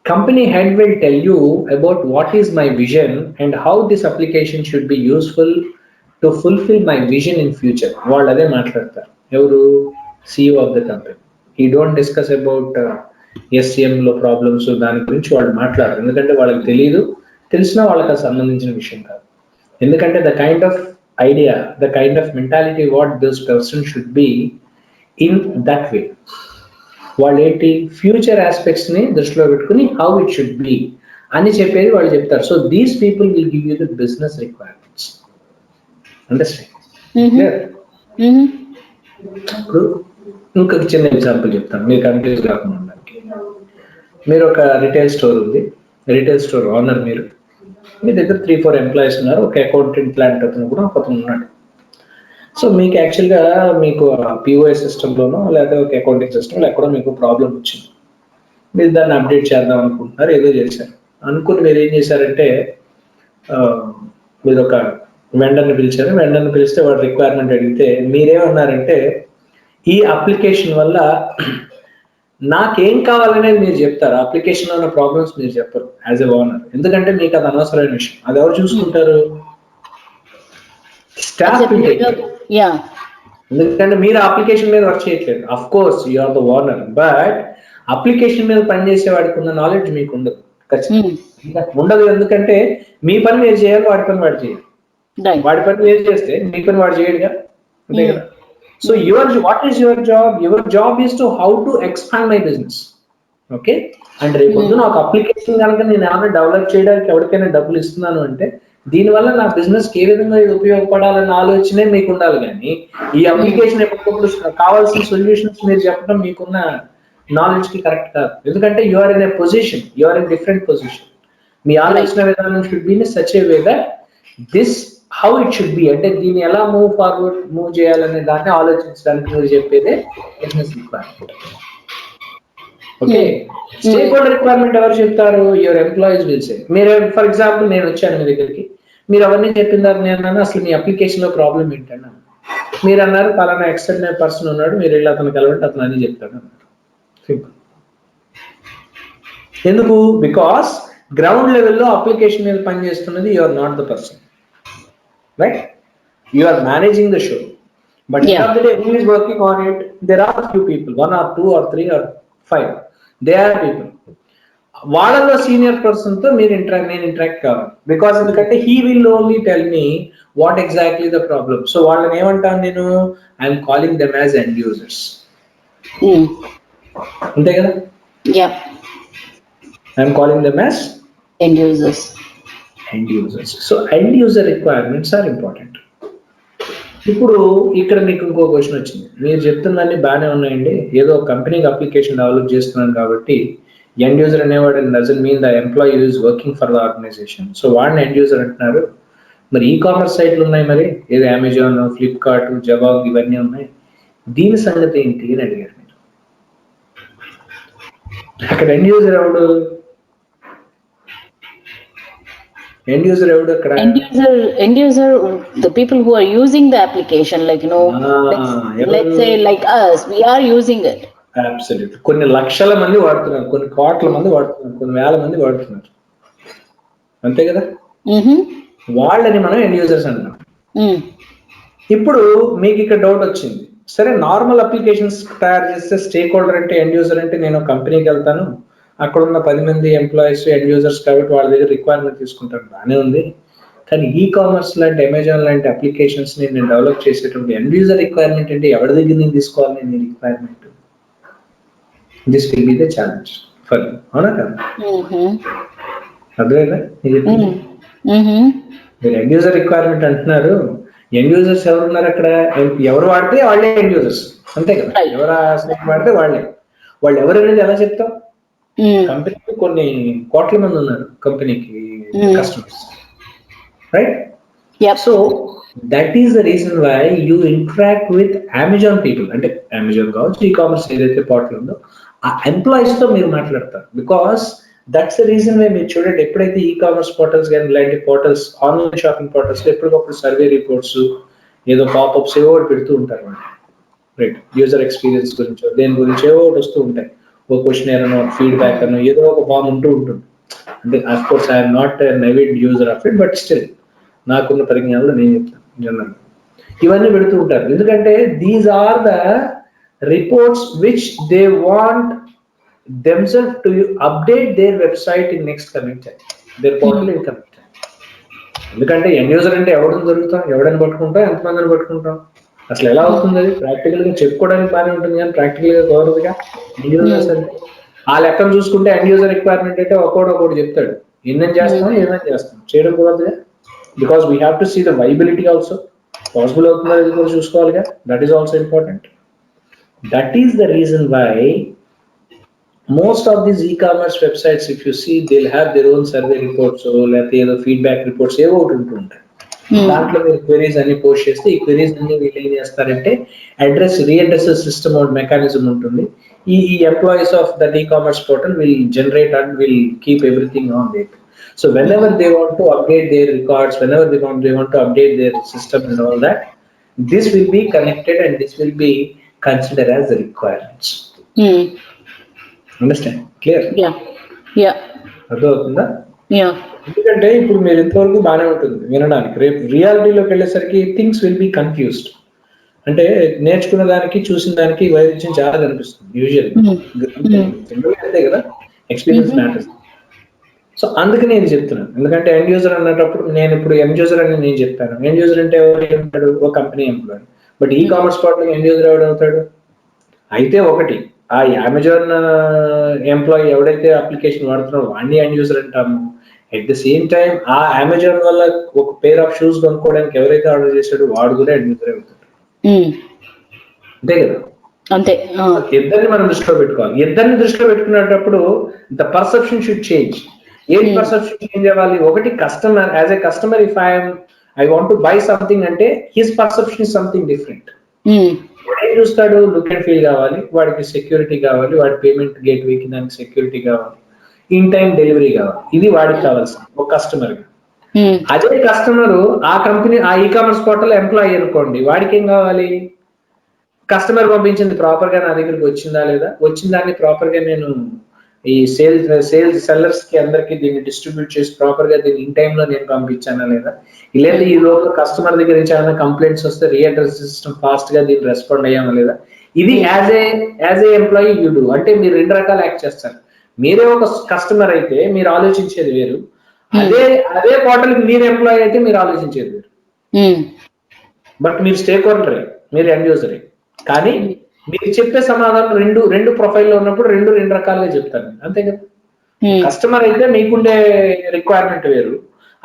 Company head will tell you about what is my vision and how this application should be useful to fulfill my vision in future. వాళ్ళు అదే మాట్లాడతారు. ఎవరు? CEO of the company. He don't discuss about ఎస్సీఎంలో problems, దాని గురించి వాళ్ళు మాట్లాడరు. ఎందుకంటే వాళ్ళకి తెలియదు, తెలిసినా వాళ్ళకి అది సంబంధించిన విషయం కాదు. ఎందుకంటే the kind of idea, the kind of mentality what this person should be in that way. వాళ్ళు ఏంటి, ఫ్యూచర్ ఆస్పెక్ట్స్ ని దృష్టిలో పెట్టుకుని హౌ ఇట్ షుడ్ బి అని చెప్పేది వాళ్ళు చెప్తారు. So these people will give you the business requirements. ఇప్పుడు ఇంకొక చిన్న ఎగ్జాంపుల్ చెప్తాను మీరు కన్ఫ్యూజ్ కాకుండా ఉండడానికి. మీరు ఒక రిటైల్ స్టోర్ ఉంది, రిటైల్ స్టోర్ ఓనర్ మీరు, మీ దగ్గర 3-4 ఎంప్లాయీస్ ఉన్నారు, ఒక అకౌంటెంట్ ప్లాంట్ అతను కూడా ఒకతను ఉన్నాడు. సో మీకు యాక్చువల్గా మీకు పిఓఎస్ సిస్టంలోనో లేదా ఒక అకౌంటింగ్ సిస్టంలో ఎక్కడో మీకు ప్రాబ్లం వచ్చింది, మీరు దాన్ని అప్డేట్ చేద్దాం అనుకుంటున్నారు, ఏదో చేశారు. అనుకుని మీరు ఏం చేశారంటే, మీరు ఒక వెండర్ని పిలిచారు. వెండర్ని పిలిస్తే వాడు రిక్వైర్మెంట్ అడిగితే మీరేమన్నారంటే, ఈ అప్లికేషన్ వల్ల నాకేం కావాలనేది మీరు చెప్తారు, అప్లికేషన్లో ఉన్న ప్రాబ్లమ్స్ మీరు చెప్పరు యాజ్ ఎ ఓనర్. ఎందుకంటే మీకు అది అనవసరమైన విషయం. అది ఎవరు చూసుకుంటారు? స్టాఫ్. ఎందుకంటే మీరు అప్లికేషన్ మీద వర్క్ చేయట్లేదు. Of course you are the owner, but application మీద పనిచేసే వాడికి ఉన్న నాలెడ్జ్ మీకు ఉండదు, ఖచ్చితంగా ఉండదు. ఎందుకంటే మీ పని మీరు చేయాలి, వాడి పని వాడు చేయాలి. వాడి పని మీరు చేస్తే మీ పని వాడు చేయడుగా, అంతే కదా? So what is your job? Your job is to how to expand my business, okay? And రేపు పొద్దున ఒక అప్లికేషన్ కనుక నేను ఏమైనా డెవలప్ చేయడానికి ఎవరికైనా డబ్బులు ఇస్తున్నాను అంటే దీనివల్ల నా బిజినెస్ కి ఏ విధంగా ఇది ఉపయోగపడాలన్న ఆలోచనే మీకు ఉండాలి. కానీ ఈ అప్లికేషన్ ఎప్పటికప్పుడు కావాల్సిన సొల్యూషన్స్ మీరు చెప్పడం మీకున్న నాలెడ్జ్ కి కరెక్ట్ కాదు. ఎందుకంటే you are in a position, you are in different position. మీ ఆలోచన విధానం should be in such a way that this how it should be, అంటే దీన్ని ఎలా మూవ్ చేయాలనే దాన్ని ఆలోచించడానికి మీరు చెప్పేదే business requirement. Okay, stakeholder requirement ఎవరు చెప్తారు? Your employees will say. మీరు ఫర్ ఎగ్జాంపుల్ నేను వచ్చాను మీ దగ్గరికి, మీరు అవన్నీ చెప్పినారు, నేను అన్నాను అసలు మీ అప్లికేషన్ లో ప్రాబ్లం ఏంటన్నా, మీరు అన్నారు పలానా ఎక్స్టర్నల్ పర్సన్ ఉన్నాడు, మీరు వెళ్ళి అతను కలవండి, అతను అన్ని చెప్తాడు అన్నారు. సింపుల్. ఎందుకు? బికాస్ గ్రౌండ్ లెవెల్లో అప్లికేషన్ మీద పనిచేస్తున్నది you are not the person, right? You are managing the show, but end Yeah. of the day, who is working on it? There are few people, one or two or three or five. They are people. వాళ్ళలో senior person తో నేను interact కావాలి, because ఎందుకంటే he will only tell me what exactly the problem. So వాళ్ళని ఏమంటాను నేను? I'm calling them as end users. అంతే కదా? Yeah. I'm calling them as End users. End users. So end user requirements are important. ఇప్పుడు ఇక్కడ మీకు ఇంకో question వచ్చింది. మీరు చెప్తున్నన్ని బాగానే ఉన్నాయండి, ఏదో కంపెనీకి అప్లికేషన్ డెవలప్ చేస్తున్నాను కాబట్టి ఎండ్ యూజర్ అనేవాడు doesn't mean the employee is working for the organization. So వాడిని ఎండ్ యూజర్ అంటున్నారు. మరి ఈ కామర్స్ సైట్లు ఉన్నాయి, మరి ఏదో అమెజాన్, ఫ్లిప్కార్ట్, జబాంగ్ ఇవన్నీ ఉన్నాయి, దీని సంగతి ఏంటి అని అడిగారు మీరు. అక్కడ ఎండ్ యూజర్ ఎవడు? End user ఎవడు అక్కడ? End user, the people who are using the application, like let's say like us, we are using it. Absolutely. కొన్ని లక్షల మంది వాడుతున్నారు, కొన్ని కోట్ల మంది వాడుతున్నారు, కొన్ని వేల మంది వాడుతున్నారు, అంతే కదా? వాళ్ళని మనం ఎండ్ యూజర్స్ అంటాం. ఇప్పుడు మీకు ఇక్కడ డౌట్ వచ్చింది, సరే నార్మల్ అప్లికేషన్స్ తయారు చేస్తే స్టేక్ హోల్డర్ అంటే ఎండ్ యూజర్ అంటే నేను కంపెనీకి వెళ్తాను, అక్కడ ఉన్న 10 మంది ఎంప్లాయీస్ ఎండ్ యూజర్స్ కాబట్టి వాళ్ళ దగ్గర రిక్వైర్మెంట్ తీసుకుంటాను, బాగానే ఉంది. కానీ ఈ కామర్స్ లాంటి అమెజాన్ లాంటి అప్లికేషన్స్ నేను డెవలప్ చేసేటువంటి ఎండ్ యూజర్ రిక్వైర్మెంట్ అంటే ఎవరి దగ్గర నేను తీసుకోవాలి నేను requirement? This will be the challenge for you, అవునా కదా? అర్థమైందా? మీరు ఎండ్ యూజర్ రిక్వైర్మెంట్ అంటున్నారు, ఎండ్ యూజర్స్ ఎవరు ఉన్నారు అక్కడ? ఎవరు వాడితే వాళ్ళే ఎండ్ యూజర్స్, అంతే కదా? ఎవరు స్నేక్ వాడితే వాళ్ళే. వాళ్ళు ఎవరు అనేది ఎలా చెప్తాం? కంపెనీకి కొన్ని కోట్ల మంది ఉన్నారు, కంపెనీకి customers, right? So that is the reason why you interact with Amazon people. అంటే అమెజాన్ కావచ్చు, ఈ కామర్స్ ఏదైతే పోర్టల్ ఉందో ఆ ఎంప్లాయీస్ తో మీరు మాట్లాడతారు. Because that's the reason why మీరు చూడండి, ఎప్పుడైతే ఈ కామర్స్ పోర్టల్స్ కానీ ఇలాంటి పోర్టల్స్, ఆన్లైన్ షాపింగ్ పోర్టల్స్ ఎప్పటికప్పుడు సర్వే రిపోర్ట్స్, ఏదో పాపప్స్ ఏవో పెడుతూ ఉంటారు, రైట్? యూజర్ ఎక్స్పీరియన్స్ గురించి, దేని గురించి ఏవో వస్తూ ఉంటాయి, ఒక క్వశ్చన్ అనో ఫీడ్బ్యాక్ అనో ఏదో ఒక ఫామ్ ఉంటూ ఉంటుంది. అంటే of course I'm not an avid user of it, but still నాకున్న పరిజ్ఞానంలో నేను చెప్తాను జనరల్. ఇవన్నీ పెడుతూ ఉంటారు, ఎందుకంటే these are the reports which they want themselves to update their website in next coming time, their portal in coming time. ఎందుకంటే end user అంటే ఎవరిని దొరుకుతాం, ఎవడని పట్టుకుంటాం, ఎంతమందిని పట్టుకుంటాం, అసలు ఎలా అవుతుంది? అది ప్రాక్టికల్ గా చెప్పుకోవడానికి బాగానే ఉంటుంది కానీ ప్రాక్టికల్ గా కుదరదుగా. ఎండ్ యూజర్స్ అంటే ఆ లెక్కను చూసుకుంటే ఎండ్ యూజర్ రిక్వైర్మెంట్ అంటే ఒక్కోటి చెప్తాడు, ఎన్నని చేస్తాం ఏమని చేస్తాం, చేయడం కుదరదుగా. Because we have to see the viability also, possible అవుతుందో ఇది కూడా చూసుకోవాలిగా. That is also important. That is the reason why most of these e-commerce websites, if you see, they'll have their own survey reports, లేకపోతే ఏదో feedback reports ఏవో ఒకటి ఉంటూ ఉంటాయి. దాంట్లో మీరు క్వెరీస్ అన్ని పోస్ట్ చేస్తే ఈ క్వెరీస్ అన్ని వీళ్ళు ఏం చేస్తారంటే రీఅడ్రస్ సిస్టమ్ మెకానిజం ఉంటుంది. ఈ employees of that e-commerce portal will generate and will keep everything on it. So whenever they want to update their records, whenever they want to update their system and all that, this will be connected and this will be considered as the requirements. Understand? Clear? అర్థమవుతుందా? ఎందుకంటే ఇప్పుడు మీరు ఇంతవరకు బాగానే ఉంటుంది వినడానికి, రేపు రియాలిటీలోకి వెళ్ళేసరికి థింగ్స్ విల్ బి కన్ఫ్యూజ్డ్. అంటే నేర్చుకున్న దానికి చూసిన దానికి వైవిధ్యం చాలా కనిపిస్తుంది యూజువల్లీ, అంతే కదా? Experience matters. సో అందుకనే ఇది చెప్తున్నాను, ఎందుకంటే ఎండ్ యూజర్ అన్నప్పుడు నేను ఇప్పుడు ఎండ్ యూజర్ అని నేను చెప్పాను. ఎండ్ యూజర్ అంటే ఎవరు ఉంటాడు? ఒక company employee. But e commerce portal end user ఎవడు అవుతాడు? అయితే ఒకటి ఆ అమెజాన్ ఎంప్లాయీ ఎవడైతే అప్లికేషన్ వాడుతున్నాడో వాడిని ఎండ్ యూజర్ అంటాము. అట్ ద సేమ్ టైం ఆ అమెజాన్ వల్ల ఒక పేర్ ఆఫ్ షూస్ కొనుక్కోవడానికి ఎవరైతే ఆర్డర్ చేశాడో వాడు కూడా ఎండ్ యూజర్ అవుతాడు, అంతే కదా? అంతే. ఇద్దరిని మనం దృష్టిలో పెట్టుకోవాలి. ఇద్దరిని దృష్టిలో పెట్టుకునేటప్పుడు ద పర్సెప్షన్ షుడ్ చేంజ్. ఏంటి పర్సెప్షన్ చేంజ్ అవ్వాలి? ఒకటి customer, as a customer if I want to buy something అంటే his perception is something different. ఏం చూస్తాడు? లుక్ అండ్ ఫీల్ కావాలి, వాడికి సెక్యూరిటీ కావాలి, వాడి పేమెంట్ గేట్వేకి దానికి సెక్యూరిటీ కావాలి, ఇన్ టైం డెలివరీ కావాలి. ఇది వాడికి కావాల్సింది ఒక కస్టమర్ గా. అదే కస్టమర్ ఆ కంపెనీ ఆ ఈ కామర్స్ పోర్టల్ ఎంప్లాయీ అనుకోండి, వాడికి ఏం కావాలి? కస్టమర్ పంపించింది ప్రాపర్ గా నా దగ్గరికి వచ్చిందా లేదా, వచ్చిన దాన్ని ప్రాపర్ గా నేను ఈ సేల్స్ సెల్లర్స్ కి అందరికి దీన్ని డిస్ట్రిబ్యూట్ చేసి ప్రాపర్ గా దీన్ని ఇన్ టైమ్ లో నేను పంపించానా లేదా, లేదా ఈ లోపల కస్టమర్ దగ్గర నుంచి ఏమైనా కంప్లైంట్స్ వస్తే రీఅడ్రస్ సిస్టమ్ ఫాస్ట్ గా దీన్ని రెస్పాండ్ అయ్యామా లేదా. ఇది as a employee you do. అంటే మీరు రెండు రకాలు యాక్ట్ చేస్తారు. మీరే ఒక కస్టమర్ అయితే మీరు ఆలోచించేది వేరు, అదే పోర్టల్ మీరు ఎంప్లాయీ అయితే మీరు ఆలోచించేది వేరు. బట్ మీరు స్టేక్ హోల్డరే, మీరు ఎండ్ యూజరే, కానీ మీరు చెప్పే సమాధానం రెండు ప్రొఫైల్లో ఉన్నప్పుడు రెండు రకాలుగా చెప్తాను, అంతే కదా. కస్టమర్ అయితే మీకుండే రిక్వైర్మెంట్ వేరు,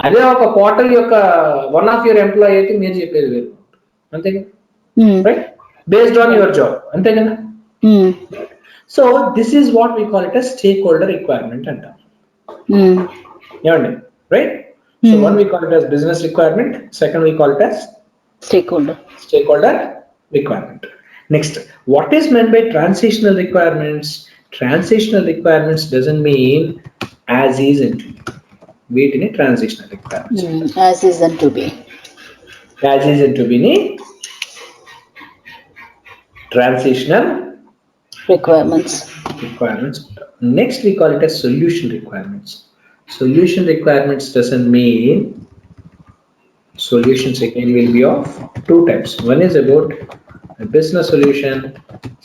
అదే ఒక పోర్టల్ యొక్క వన్ ఆఫ్ యువర్ ఎంప్లాయీ అయితే మీరు చెప్పేది వేరు, అంతే కదా. Right, based on your job, అంతే కదా. So this is what we call it as stake holder requirement అంటాం. ఏమండి, right. So one we call it as business requirement, second we call it as stakeholder requirement. Next, what is meant by transitional requirements? Transitional requirements doesn't mean as is and to be. వీటిని transitional requirements. As is and to be. As is and to be ni transitional requirements. Next, we call it as solution requirements. Solution requirements doesn't mean solutions again will be of two types. One is about a business solution,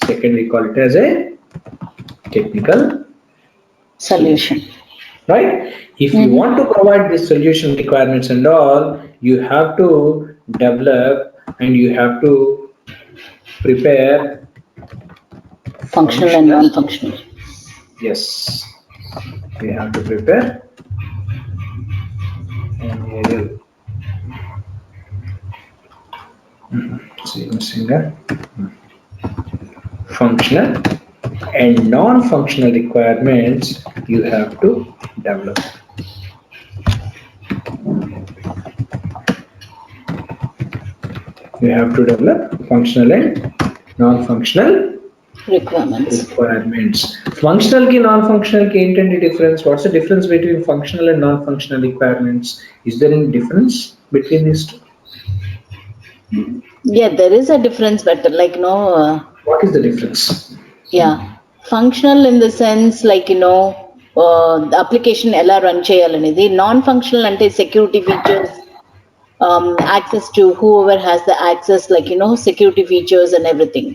second we call it as a technical solution. Right? If you want to provide these solution requirements and all, you have to develop and you have to prepare functional and non-functional. Yes, we have to prepare functional and non-functional requirements you have to develop. You have to develop functional and non-functional requirements. Functional ki non-functional ki ఏంటండి difference? What's the difference between functional and non-functional requirements? Is there any difference between these two? Yeah, there is a difference, but like what is the difference? Yeah, functional in the sense like the application ela run cheyalanidi. Non-functional ante security features, access to whoever has the access, like security features and everything.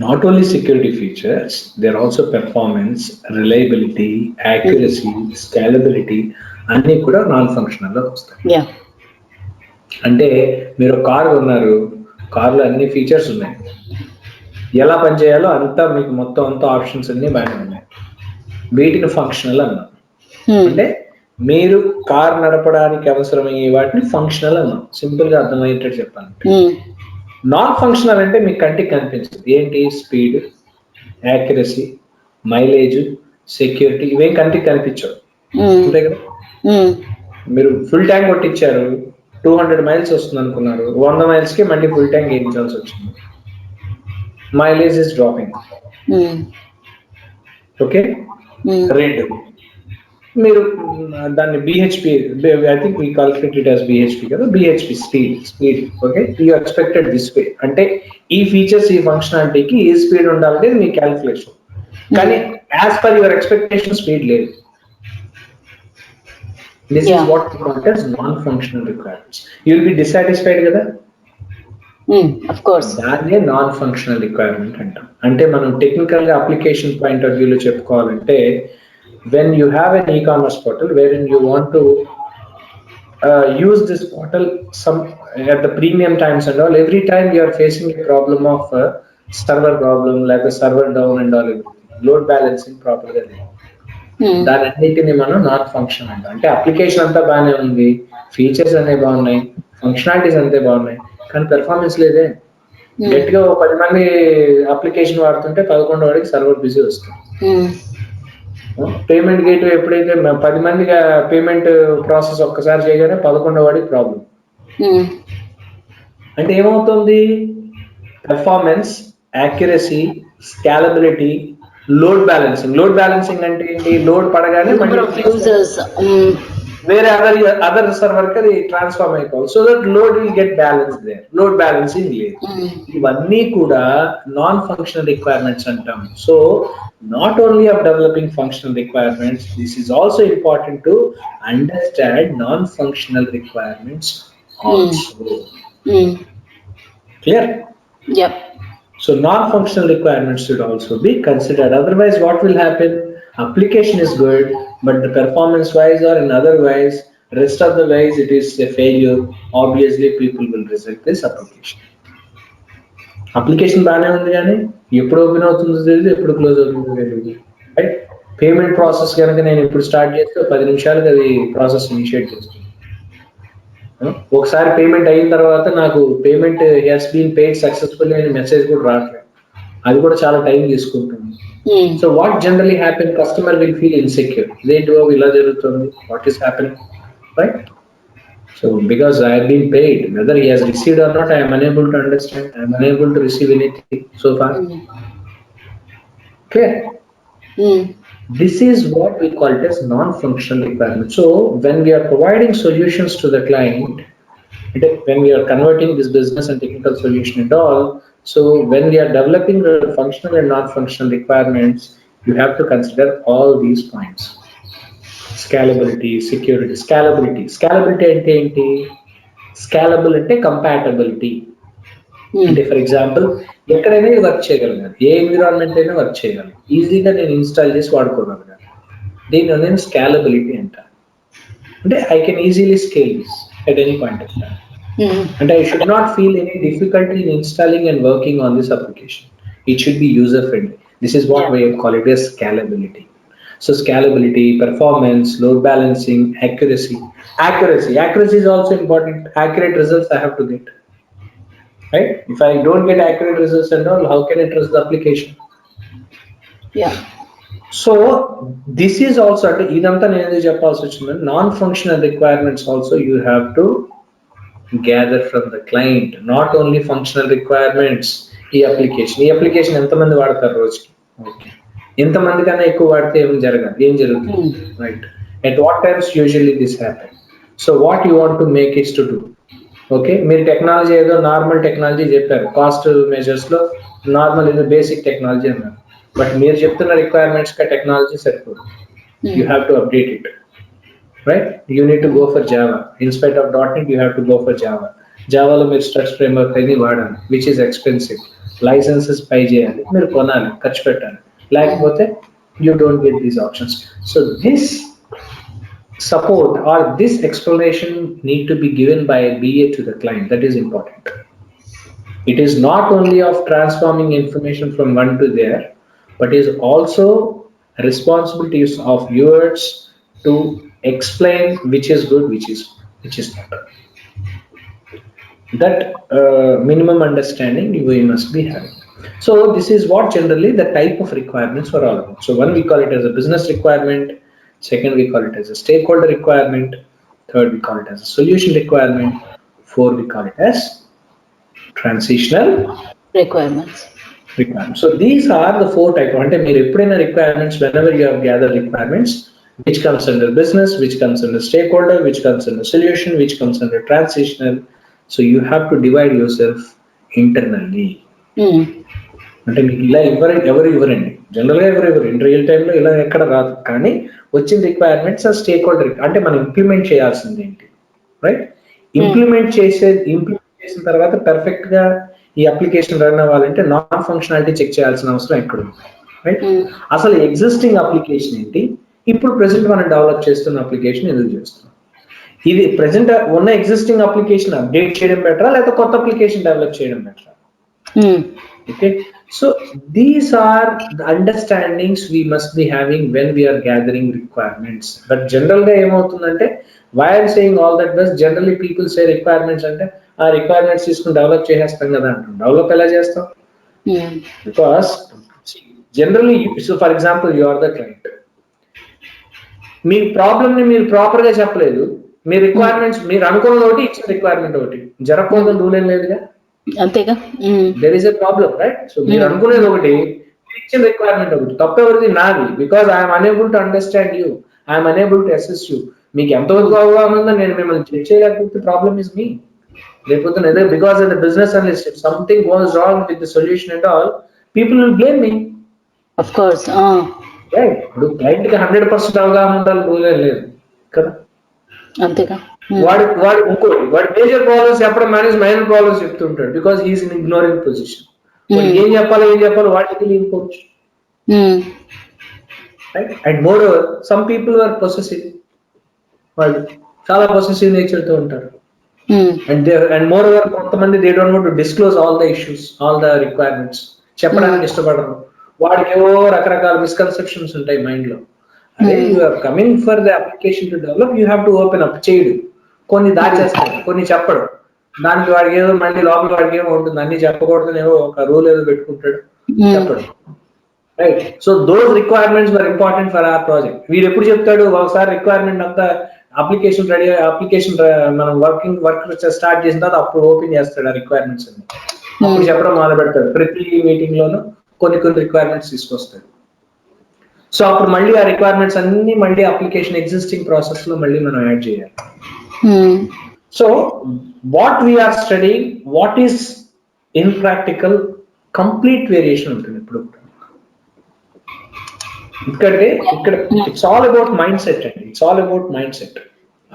Not only security features, there are also performance, reliability, accuracy, scalability, అన్నీ కూడా non functional లో వస్తాయి. Yeah. అంటే మీరు car కొన్నారు, కార్లో అన్ని features ఉన్నాయి, ఎలా పనిచేయాలో అంతా మీకు మొత్తం అంతా ఆప్షన్స్ అన్ని బాగానే ఉన్నాయి, వీటిని ఫంక్షనల్ అన్నాం. అంటే మీరు కార్ నడపడానికి అవసరమయ్యే వాటిని ఫంక్షనల్ అన్నాం, సింపుల్ గా అర్థమయ్యేటట్టు చెప్పాలంటే. నాన్ ఫంక్షనల్ అంటే మీకు కంటికి కనిపించదు. ఏంటి? స్పీడ్, యాక్యురసీ, మైలేజ్, సెక్యూరిటీ, ఇవేం కంటికి కనిపించవు, అంతే కదా. మీరు ఫుల్ ట్యాంక్ కొట్టించారు, 200 మైల్స్ వస్తుంది అనుకున్నారు, 100 మైల్స్ కి మళ్ళీ ఫుల్ ట్యాంక్ వేయించాల్సి వచ్చింది, mileage is dropping. Okay, rate మీరు దాన్ని BHP, I think we calculate it as BHP కదా, BHP speed. Okay, you expected this way, అంటే ఈ ఫీచర్స్ ఈ ఫంక్షనాలిటీకి ఈ స్పీడ్ ఉండాలంటే మీ క్యాల్కులేషన్, కానీ as per your expectation speed లేదు. This is what we call as non-functional requirements. You will be dissatisfied కదా. Of course. దాన్నే నాన్ ఫంక్షనల్ రిక్వైర్మెంట్ అంటాం. అంటే మనం టెక్నికల్ గా అప్లికేషన్ పాయింట్ ఆఫ్ వ్యూలో చెప్పుకోవాలంటే, when you have an e-commerce portal wherein you want to use this portal some at the premium times and all, every time you are facing a problem of server problem, like a server down and all, load balancing proper గా లేదు, దాని అన్నిటిని మనం not function అంటాం. అంటే application అంతా బాగానే ఉంది, ఫీచర్స్ అన్నీ బాగున్నాయి, ఫంక్షనాలిటీస్ అంతే బాగున్నాయి, కానీ పెర్ఫార్మెన్స్ లేదే. గట్టిగా 10 మంది అప్లికేషన్ వాడుతుంటే 11వ వాడికి సర్వర్ బిజీ వస్తుంది. పేమెంట్ గేట్ ఎప్పుడైతే 10 మందిగా పేమెంట్ ప్రాసెస్ ఒక్కసారి చేయగానే 11వ వాడికి ప్రాబ్లం. అంటే ఏమవుతుంది? Performance, accuracy, scalability, load balancing. Load balancing అంటే ఏంటి? లోడ్ పడగానే number of users. వేరే అదర్ సర్వర్ కి అది ట్రాన్స్ఫార్మ్ అయిపోవాలి, so that load will get balance there. Load balancing లేదు. ఇవన్నీ కూడా నాన్ ఫంక్షనల్ రిక్వైర్మెంట్స్ అంటాం. So not only of developing functional requirements, this is also important to understand non functional requirements also. Clear? Yep. So non-functional requirements should also be considered. Otherwise, what will happen? Application is good, but the performance-wise or in other ways, rest of the ways it is a failure. Obviously, people will reject this application. Application బాగానే ఉంది కానీ ఎప్పుడు open అవుతుందో తెలియదు, ఎప్పుడు close అవుతుందో తెలియదు. Right? Payment process కనుక నేను ఇప్పుడు స్టార్ట్ చేస్తే 10 నిమిషాలకు అది ప్రాసెస్ ఇనిషియేట్ చేస్తుంది. ఒకసారి పేమెంట్ అయిన తర్వాత నాకు payment has been paid successfully అనే మెసేజ్ కూడా రావట్లేదు, అది కూడా చాలా టైం తీసుకుంటుంది. So what generally happen, customer will feel insecure, ఇదేంటో ఇలా జరుగుతుంది, what is happening, right? So because I have been paid, whether he has received or not, I am unable to understand, I am unable to receive anything so far. Clear? This is what we call it as non-functional requirement. So when we are providing solutions to the client, when we are converting this business and technical solution and all, so when we are developing the functional and non-functional requirements, you have to consider all these points. Scalability, security. Scalability అంటే ఏంటి? Scalable అంటే compatibility. అంటే for example ఎక్కడైనా ఇది work చేయగలగాలి, ఏ environment అయినా work చేయగలను, ఈజీగా నేను ఇన్స్టాల్ చేసి వాడుకోగలగాలి. దీన్ని నేను స్కాలబిలిటీ అంటాను. అంటే I can easily scale this at any point of time. And I should not feel any difficulty in installing and working on this application. It should be user friendly. This is what we call it as scalability. So scalability, performance, load balancing, accuracy. Accuracy is also important. Accurate results I have to get. Right? If I don't get accurate results and all, how can I trust the application? Yeah. So this is also idantha nenu cheppalsi vachindi, non-functional requirements also you have to gather from the client, not only functional requirements. ఈ application ఎంతమంది వాడతారు రోజుకి? Okay, ఎంతమంది కన్నా ఎక్కువ వాడితే ఏం జరుగుతుంది, right? At what times usually this happen? So what you want to make is to do. Okay, మీరు టెక్నాలజీ ఏదో నార్మల్ టెక్నాలజీ చెప్పారు, కాస్ట్ మెజర్స్ లో నార్మల్ ఇది బేసిక్ టెక్నాలజీ అన్నారు, బట్ మీరు చెప్తున్న రిక్వైర్మెంట్స్ కా టెక్నాలజీ సరిపోదు. You have to update it. Right? You need to go for Java. In spite of .NET, you have to go for Java. Javaలో మీరు structure framework అనేది వాడాలి, విచ్ ఈస్ ఎక్స్పెన్సివ్. లైసెన్సెస్ పై చేయాలి, మీరు కొనాలి, ఖర్చు పెట్టాలి, లేకపోతే you don't get these options. So this support or this explanation need to be given by a BA to the client. That is important. It is not only of transforming information from one to there, but is also responsibilities of viewers to explain which is good, which is not. That minimum understanding we must be having. So this is what generally the type of requirements were all about. So one, we call it as a business requirement. Second, we call it as a stakeholder requirement. Third, we call it as a solution requirement. Fourth, we call it as transitional requirements. So these are the four types. Ante meer eppudaina requirements, whenever you have gathered requirements, which comes under business, which comes under stakeholder, which comes under solution, which comes under transitional. So you have to divide yourself internally. అంటే మీకు ఇలా ఎవరు ఇవ్వరండి, జనరల్గా ఎవరు in real టైంలో ఇలా ఎక్కడ రాదు, కానీ వచ్చిన రిక్వైర్మెంట్స్ ఆ స్టేక్ హోల్డర్ అంటే మనం ఇంప్లిమెంట్ చేయాల్సింది ఏంటి, రైట్? ఇంప్లిమెంట్ చేసిన తర్వాత పర్ఫెక్ట్ గా ఈ అప్లికేషన్ రన్ అవ్వాలంటే నాన్ ఫంక్షనాలిటీ చెక్ చేయాల్సిన అవసరం ఎక్కడ ఉంది, రైట్? అసలు ఎగ్జిస్టింగ్ అప్లికేషన్ ఏంటి, ఇప్పుడు ప్రెసెంట్ మనం డెవలప్ చేస్తున్న అప్లికేషన్ ఎందుకు చేస్తున్నాం, ఇది ప్రెసెంట్ ఉన్న ఎగ్జిస్టింగ్ అప్లికేషన్ అప్డేట్ చేయడం బెటరా లేదా కొత్త అప్లికేషన్ డెవలప్ చేయడం బెటరా? Okay, so these are the understandings we must be having when we are gathering requirements. But generally ఏమవుతుందంటే, why I'm saying all that was generally people say requirements అంటే ఆ requirements తీసుకుని డెవలప్ చేసేస్తాం కదా అంటాం. Develop ఎలా చేస్తాం? Because generally, so for example, you are the client, me problem ని మీరు ప్రాపర్ గా చెప్పలేదు, మీ రిక్వైర్మెంట్స్ మీరు అనుకున్నది ఒకటి, ఇచ్చిన రిక్వైర్మెంట్ ఒకటి, జరగకూడదని రూల్ ఏం లేదుగా, అంతేగా. There is a problem, right? So మీరు అనుకునేది ఒకటి, ఇచ్చిన రిక్వైర్మెంట్ ఒకటి, తప్పెవరిది? నాది. Because I'm unable to understand you, I'm unable to assess you. మీకు ఎంతవరకు అవగాహన ఉందో నేను మిమ్మల్ని చెక్ చేయలేకపోతే ప్రాబ్లమ్ ఇస్ మీ. లేకపోతే ఏదో because in the business analyst if something goes wrong with the solution and all people will blame me. Of course. ఇప్పుడు క్లయింట్ కి 100% అవగాహన ఉండాలి రూల్ లేదు కదా. అంతేగా. వాడి మేజర్ ప్రాబ్లమ్స్ చెప్పడం మేనేజ్ మైనర్ ప్రాబ్లమ్స్ చెప్తుంటాడు because he's in ignoring position. ఏం చెప్పాలో వాటికి తెలియకపోవచ్చు. And moreover some people are possessive, వాళ్ళు చాలా పొసెసివ్ నేచర్ తో ఉంటారు. అండ్ మోర్ ఓవర్ కొంతమంది they don't want to disclose all the issues, all the requirements చెప్పడానికి ఇష్టపడరు. వాడికి ఏవో రకరకాల మిస్కన్సెప్షన్స్ ఉంటాయి మైండ్ లో. అదే you are coming for the application to develop, you have to open up. చేయడు, కొన్ని దాచేస్తాడు, కొన్ని చెప్పడు. దానికి వాడికి ఏదో మళ్ళీ లోపల వాడికి ఏమో ఉంటుంది, అన్ని చెప్పకూడదు ఏవో ఒక రూల్ ఏదో పెట్టుకుంటాడు, చెప్పడు. Right. So those requirements were important for our project. వీడు ఎప్పుడు చెప్తాడు, ఒకసారి రిక్వైర్మెంట్ అంతా అప్లికేషన్ రెడీ, అప్లికేషన్ మనం వర్క్ స్టార్ట్ చేసిన తర్వాత అప్పుడు ఓపెన్ చేస్తాడు ఆ రిక్వైర్మెంట్స్ అన్ని. అప్పుడు చెప్పడం మొదలు పెడతాడు. ప్రతి మీటింగ్ లోనూ కొన్ని రిక్వైర్మెంట్స్ తీసుకొస్తాడు. సో అప్పుడు మళ్ళీ ఆ రిక్వైర్మెంట్స్ అన్ని మళ్ళీ అప్లికేషన్ ఎగ్జిస్టింగ్ ప్రాసెస్ లో మళ్ళీ మనం యాడ్ చేయాలి. So what we are studying, what is in practical, complete variation ఉంటుంది ఇప్పుడు. ఎందుకంటే ఇక్కడ it's all about mind set అండి. It's all about mind set.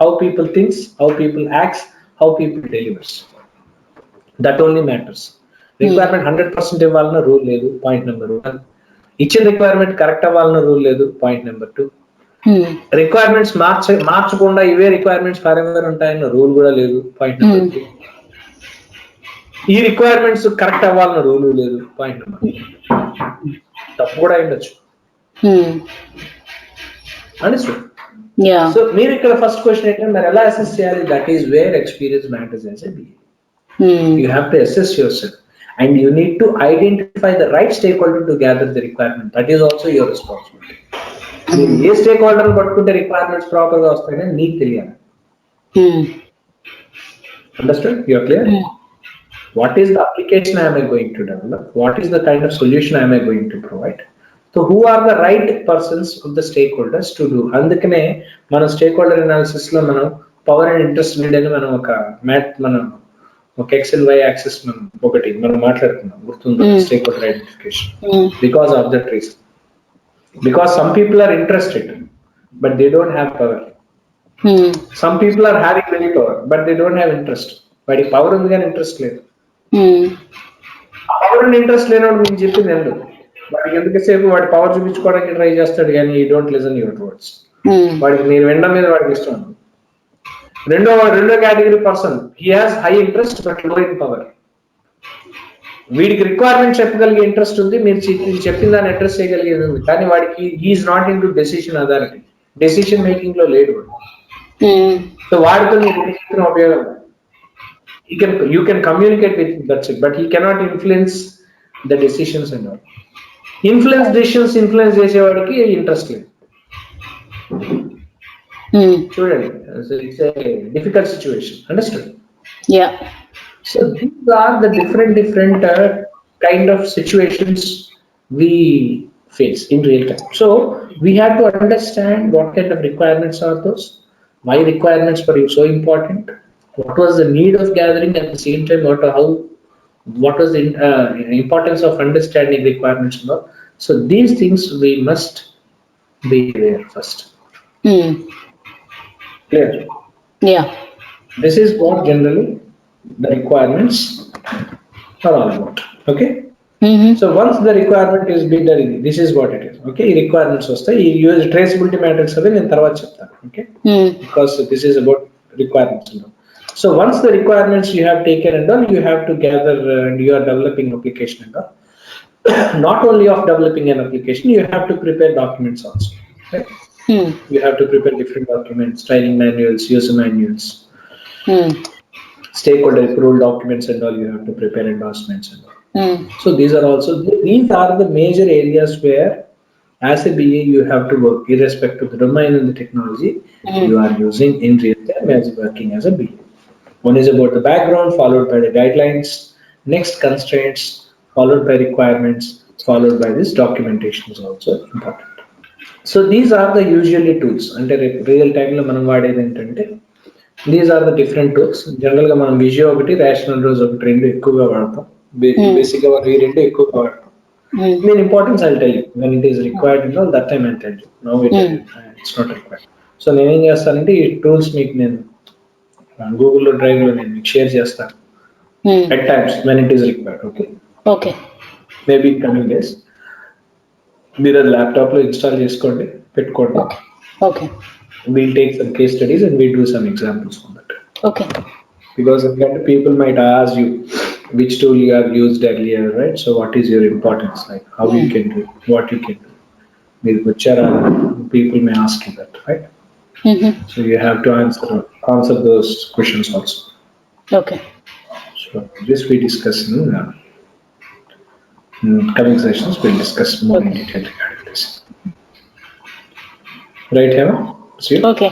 How people thinks, how people acts, how people delivers. That only matters. Requirement 100% ఇవ్వాలన్న rule లేదు, point number 1. ఇచ్చిన requirement correct అవ్వాలన్న rule లేదు, పాయింట్ నెంబర్ 2. రిక్వైర్మెంట్స్ మార్చకుండా ఇవే requirements for ever ఉంటాయన్న rule కూడా లేదు, పాయింట్ నెంబర్ 3. ఈ రిక్వైర్మెంట్స్ కరెక్ట్ అవ్వాలన్న రూల్ లేదు, పాయింట్ నెంబర్ 4. తప్పు కూడా ఉండొచ్చు. అండర్స్టూడ్. సో మీరు ఇక్కడ ఫస్ట్ క్వశ్చన్ ఏంటంటే మరి ఎలా అసెస్ చేయాలి? That is where experience matters as a BA. You have to assess yourself and you need to identify the right stakeholder to gather the requirement. That is also your responsibility. మీరు ఏ stake holder పట్టుకుంటే requirements proper గా వస్తాయని నీకు తెలియాలి. Understand? You are clear? What is the application I am going to develop? What is the kind of solution I am going to provide? So who are the right persons of the stakeholders to do? అందుకనే మన stake holder analysis లో మనం power and interest need అని మనం ఒక X why axis మనం మాట్లాడుకున్నాం, గుర్తుందా? Stake holder identification. Because of that reason, because some people are interested but they don't have power. Some people are having very power but they don't have interest. వాడికి power ఉంది కానీ interest లేదు. Power and interest లేనప్పుడు మీకు చెప్పింది ఎందు, వాడికి ఎంతసేపు వాడి పవర్ చూపించుకోవడానికి ట్రై చేస్తాడు కానీ you don't listen your words. వాడికి మీరు వినడం మీద వాడికి ఇష్టం. రెండో category person, he has high interest but low in power. వీడికి రిక్వైర్మెంట్ చెప్పగలిగే ఇంట్రెస్ట్ ఉంది, మీరు చెప్పిన దాన్ని అడ్రస్ చేయగలిగేది ఉంది, కానీ వాడికి he's not in to decision authority, decision making లో లేడు. సో వాడితో మీరు చెప్పిన ఉపయోగం, you can communicate with him, that's it, but he cannot influence the decisions and all. Influence చేసేవాడికి ఇంట్రెస్ట్ లేదు. చూడండి, it's a difficult situation. Understood? Yeah. So these are the different kind of situations we face in real time. So we have to understand what kind of requirements are those, why requirements were so important, what was the need of gathering, at the same time what was the importance of understanding requirements and all. So these things we must be aware first. Clear? Yeah. This is what generally the requirements are all about. Okay? So once the requirement is been done, this is what it is. Okay? Requirements వస్తాయి. ఈ use traceability matrix అవి నేను తర్వాత చెప్తాను. Okay? Because this is about requirements. So once the requirements you have taken and done, you have to gather and you are developing application and all. Not only of developing an application, you have to prepare documents also. Right? You have to prepare different documents, training manuals, user manuals, stakeholder approval documents and all. You have to prepare endorsements and all. So these are the major areas where as a BA you have to work irrespective of the domain and the technology you are using in real time as working as a BA. One is about the background, followed by the guidelines, next constraints, followed by requirements, followed by this documentation is also important. So these are the usually tools. అంటే real టైంలో మనం వాడేది ఏంటంటే these are the different tools. జనరల్గా మనం విజువో ఒకటి, rational rose ఒకటి, రెండు ఎక్కువగా వాడతాం. బేసిక్గా ఈ రెండు ఎక్కువగా వాడతాం. దీని importance I tell you when it is required in that time I tell you. No it's not required. So నేనేం చేస్తానంటే ఈ టూల్స్ మీకు నేను గూగుల్లో డ్రైవ్లో నేను మీకు షేర్ చేస్తాను at times when it is required. Okay. Maybe in coming days మీరు అది ల్యాప్టాప్లో ఇన్స్టాల్ చేసుకోండి, పెట్టుకోండి. Okay. We'll take some case studies and we'll do some examples on that. Okay. Because people might ask you which tool you have used earlier, right? So what is your importance, like how you can do, what you can do. మీరు వచ్చారా, people may ask you that, right? So you have to answer those questions also. Okay. So this we discuss in coming sessions. We'll discuss more in detail regarding this. Right, Hema? See you. Okay.